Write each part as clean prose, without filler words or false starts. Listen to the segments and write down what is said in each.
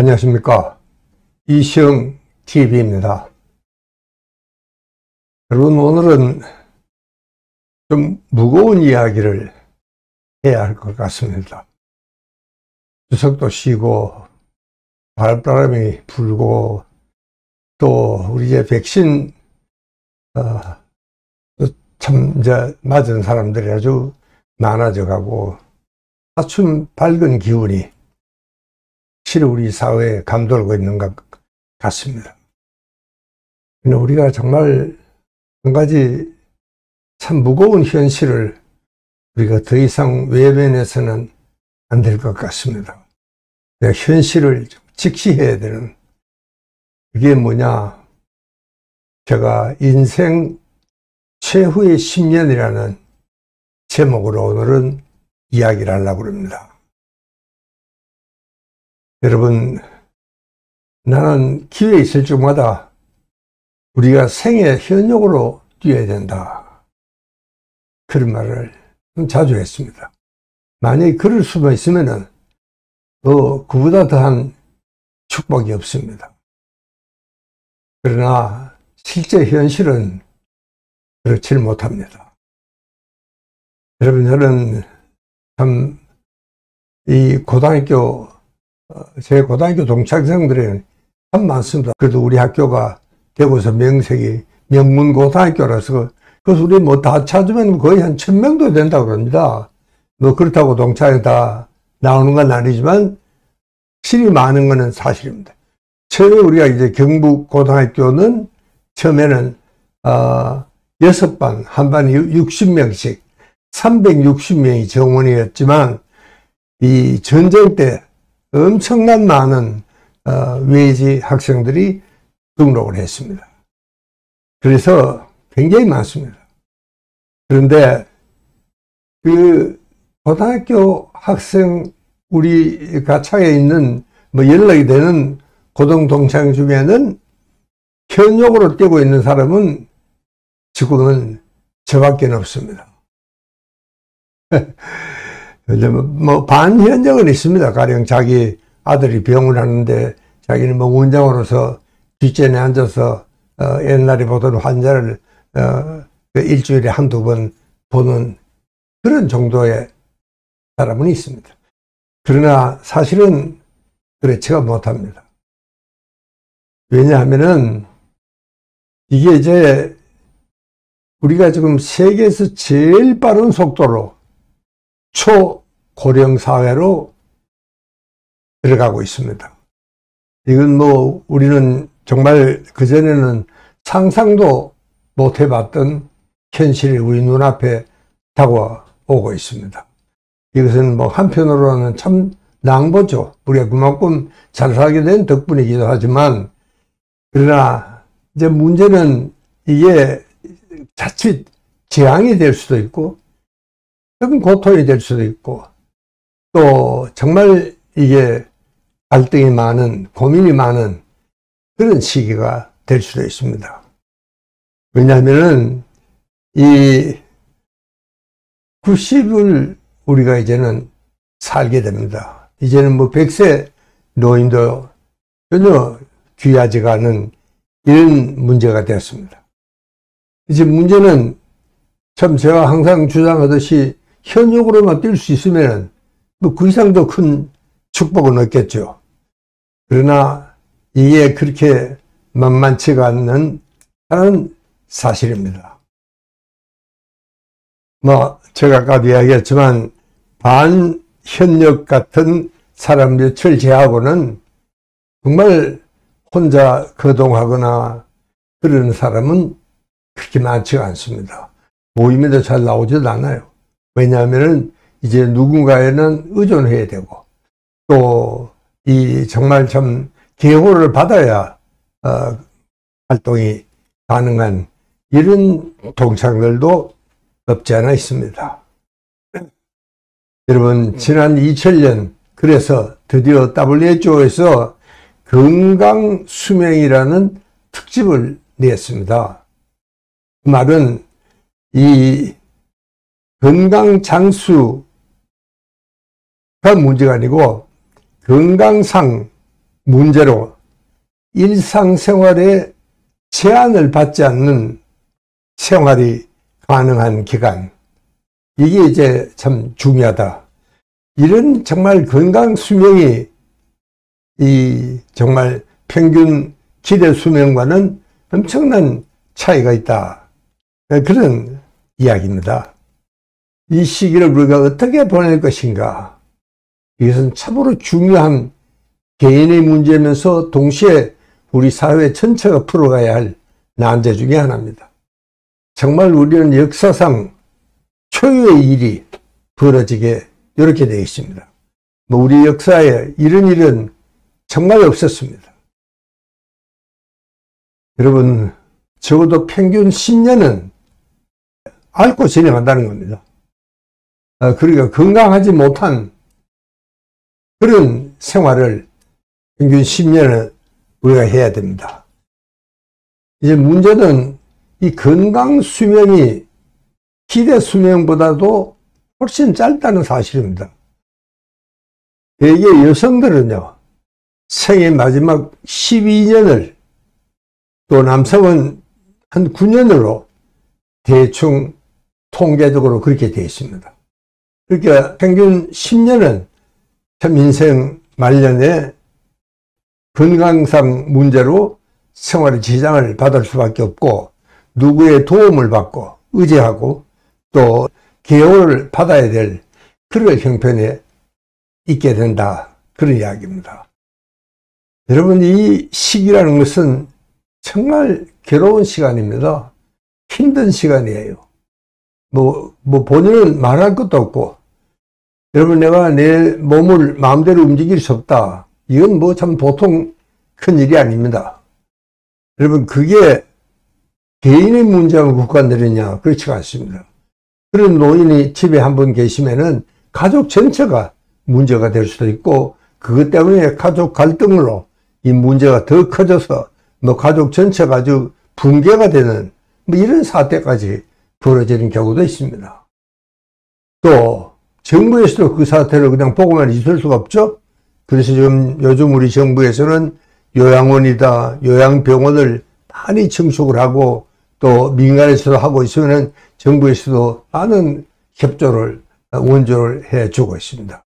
안녕하십니까. 이시영 TV입니다. 여러분, 오늘은 좀 무거운 이야기를 해야 할 것 같습니다. 추석도 쉬고 바람이 불고 또 우리 이제 백신 참 이제 맞은 사람들이 아주 많아져 가고 사춘 밝은 기운이 실은 우리 사회에 감돌고 있는 것 같습니다. 우리가 정말 한 가지 참 무거운 현실을 우리가 더 이상 외면해서는 안 될 것 같습니다. 현실을 직시해야 되는, 그게 뭐냐, 제가 인생 최후의 10년이라는 제목으로 오늘은 이야기를 하려고 합니다. 여러분, 나는 기회 있을 적마다 우리가 생애 현역으로 뛰어야 된다, 그런 말을 좀 자주 했습니다. 만약에 그럴 수만 있으면은 그보다 더한 축복이 없습니다. 그러나 실제 현실은 그렇지 못합니다. 여러분, 저는 참 이 제 고등학교 동창생들은 참 많습니다. 그래도 우리 학교가 대구에서 명색이 명문고등학교라서, 그래서 우리 뭐 다 찾으면 거의 한 1000명도 된다고 합니다. 뭐 그렇다고 동창이 다 나오는 건 아니지만 실이 많은 거는 사실입니다. 처음에 우리가 이제 경북고등학교는 처음에는 6반, 한 반이 60명씩 360명이 정원이었지만, 이 전쟁 때 엄청난 많은 외지 학생들이 등록을 했습니다. 그래서 굉장히 많습니다. 그런데 그 고등학교 학생, 우리 가차에 있는 뭐 연락이 되는 고등 동창 중에는 현역으로 뛰고 있는 사람은 지금은 저밖에 없습니다. 뭐 반현역은 있습니다. 가령 자기 아들이 병을 하는데 자기는 뭐 원장으로서 뒷전에 앉아서 옛날에 보던 환자를 일주일에 한두 번 보는 그런 정도의 사람은 있습니다. 그러나 사실은 그렇지가 못합니다. 왜냐하면은 이게 이제 우리가 지금 세계에서 제일 빠른 속도로 초고령 사회로 들어가고 있습니다. 이건 뭐 우리는 정말 그전에는 상상도 못 해봤던 현실이 우리 눈앞에 다가오고 있습니다. 이것은 뭐 한편으로는 참 낭보죠. 우리가 그만큼 잘 살게 된 덕분이기도 하지만, 그러나 이제 문제는 이게 자칫 재앙이 될 수도 있고 큰 고통이 될 수도 있고, 또 정말 이게 갈등이 많은, 고민이 많은 그런 시기가 될 수도 있습니다. 왜냐하면은 이 90을 우리가 이제는 살게 됩니다. 이제는 뭐 100세 노인도 전혀 귀하지가 않은 이런 문제가 되었습니다. 이제 문제는 참 제가 항상 주장하듯이 현역으로만 뛸 수 있으면 뭐 그 이상 더 큰 축복은 없겠죠. 그러나 이게 그렇게 만만치가 않는 사실입니다. 뭐 제가 아까도 이야기했지만 반현역 같은 사람 몇을 제하고는 정말 혼자 거동하거나 그러는 사람은 그렇게 많지가 않습니다. 모임에도 잘 나오지도 않아요. 왜냐하면은 이제 누군가에는 의존해야 되고, 또 이 정말 참 계호를 받아야 활동이 가능한 이런 동창들도 없지 않아 있습니다. 여러분, 지난 2000년 그래서 드디어 WHO에서 건강수명이라는 특집을 냈습니다. 그 말은 이 건강장수가 문제가 아니고 건강상 문제로 일상생활에 제한을 받지 않는 생활이 가능한 기간, 이게 이제 참 중요하다. 이런 정말 건강 수명이 이 정말 평균 기대 수명과는 엄청난 차이가 있다. 그런 이야기입니다. 이 시기를 우리가 어떻게 보낼 것인가? 이것은 참으로 중요한 개인의 문제면서 동시에 우리 사회 전체가 풀어가야 할 난제 중에 하나입니다. 정말 우리는 역사상 초유의 일이 벌어지게 이렇게 되어 있습니다. 우리 역사에 이런 일은 정말 없었습니다. 여러분, 적어도 평균 10년은 앓고 진행한다는 겁니다. 그러니까 건강하지 못한 그런 생활을 평균 10년을 우리가 해야 됩니다. 이제 문제는 이 건강 수명이 기대 수명보다도 훨씬 짧다는 사실입니다. 대개 여성들은요, 생애 마지막 12년을, 또 남성은 한 9년으로 대충 통계적으로 그렇게 되어 있습니다. 그러니까 평균 10년은 참 인생 말년에 건강상 문제로 생활에 지장을 받을 수밖에 없고, 누구의 도움을 받고 의지하고 또 개호를 받아야 될 그런 형편에 있게 된다, 그런 이야기입니다. 여러분, 이 시기라는 것은 정말 괴로운 시간입니다. 힘든 시간이에요. 본인은 말할 것도 없고, 여러분, 내가 내 몸을 마음대로 움직일 수 없다, 이건 참 보통 큰 일이 아닙니다. 여러분, 그게 개인의 문제와 국한되느냐? 그렇지가 않습니다. 그런 노인이 집에 한 분 계시면은 가족 전체가 문제가 될 수도 있고, 그것 때문에 가족 갈등으로 이 문제가 더 커져서 가족 전체가 아주 붕괴가 되는 이런 사태까지 벌어지는 경우도 있습니다. 또 정부에서도 그 사태를 그냥 보고만 있을 수가 없죠. 그래서 지금 요즘 우리 정부에서는 요양원이다, 요양병원을 많이 증축을 하고, 또 민간에서도 하고 있으면 정부에서도 많은 협조를, 원조를 해주고 있습니다.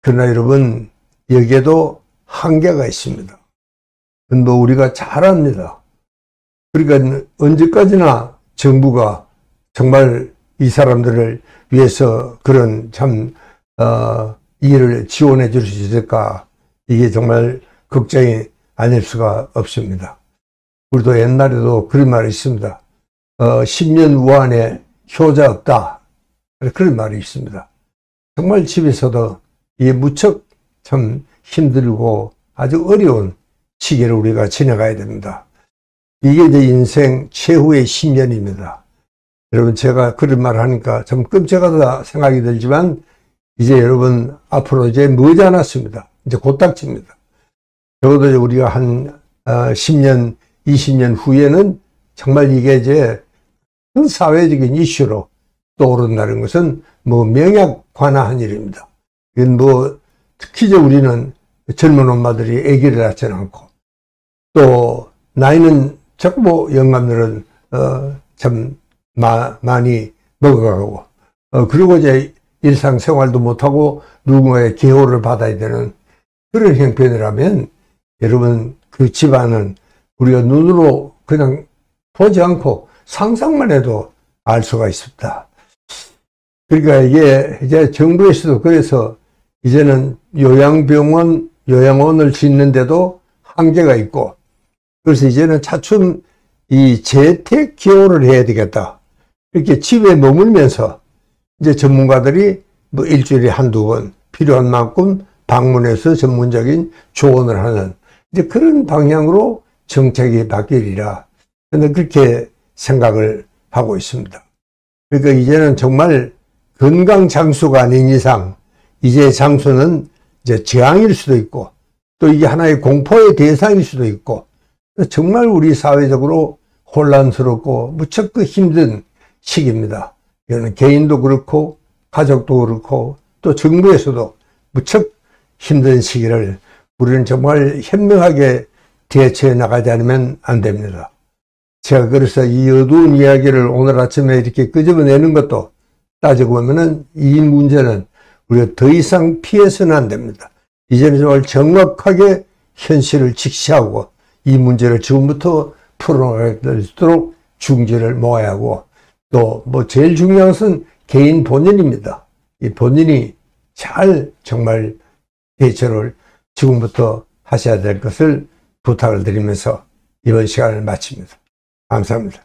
그러나 여러분, 여기에도 한계가 있습니다. 우리가 잘 압니다. 그러니까 언제까지나 정부가 정말 이 사람들을 위해서 그런 일을 지원해 줄 수 있을까? 이게 정말 걱정이 아닐 수가 없습니다. 우리도 옛날에도 그런 말이 있습니다. 10년 우한에 효자 없다, 그런 말이 있습니다. 정말 집에서도 이게 무척 참 힘들고 아주 어려운 시기를 우리가 지나가야 됩니다. 이게 이제 인생 최후의 10년입니다. 여러분, 제가 그런 말을 하니까 참 끔찍하다 생각이 들지만, 이제 여러분, 앞으로 이제 머지않았습니다. 이제 곧닥칩니다. 적어도 우리가 한 10년, 20년 후에는 정말 이게 이제 큰 사회적인 이슈로 떠오른다는 것은 명약관화한 일입니다. 이건 특히 우리는 젊은 엄마들이 아기를 낳지는 않고, 또 나이는 적고 영감들은 참 많이 먹어가고, 그리고 이제 일상생활도 못하고 누군가의 계호를 받아야 되는 그런 형편이라면, 여러분, 그 집안은 우리가 눈으로 그냥 보지 않고 상상만 해도 알 수가 있습니다. 그러니까 이게 이제 정부에서도 그래서 이제는 요양병원, 요양원을 짓는데도 한계가 있고, 그래서 이제는 차츰 이 재택 기호를 해야 되겠다, 이렇게 집에 머물면서 이제 전문가들이 일주일에 한두 번 필요한 만큼 방문해서 전문적인 조언을 하는 이제 그런 방향으로 정책이 바뀌리라, 근데 그렇게 생각을 하고 있습니다. 그러니까 이제는 정말 건강 장수가 아닌 이상, 이제 장수는 이제 재앙일 수도 있고, 또 이게 하나의 공포의 대상일 수도 있고, 정말 우리 사회적으로 혼란스럽고 무척 힘든 시기입니다. 이거는 개인도 그렇고 가족도 그렇고 또 정부에서도 무척 힘든 시기를 우리는 정말 현명하게 대처해 나가지 않으면 안 됩니다. 제가 그래서 이 어두운 이야기를 오늘 아침에 이렇게 끄집어내는 것도 따지고 보면은 이 문제는 우리가 더 이상 피해서는 안 됩니다. 이제는 정말 정확하게 현실을 직시하고 이 문제를 지금부터 풀어나갈 수 있도록 중지를 모아야 하고, 또 뭐 제일 중요한 것은 개인 본인입니다. 이 본인이 잘 정말 대처를 지금부터 하셔야 될 것을 부탁을 드리면서 이번 시간을 마칩니다. 감사합니다.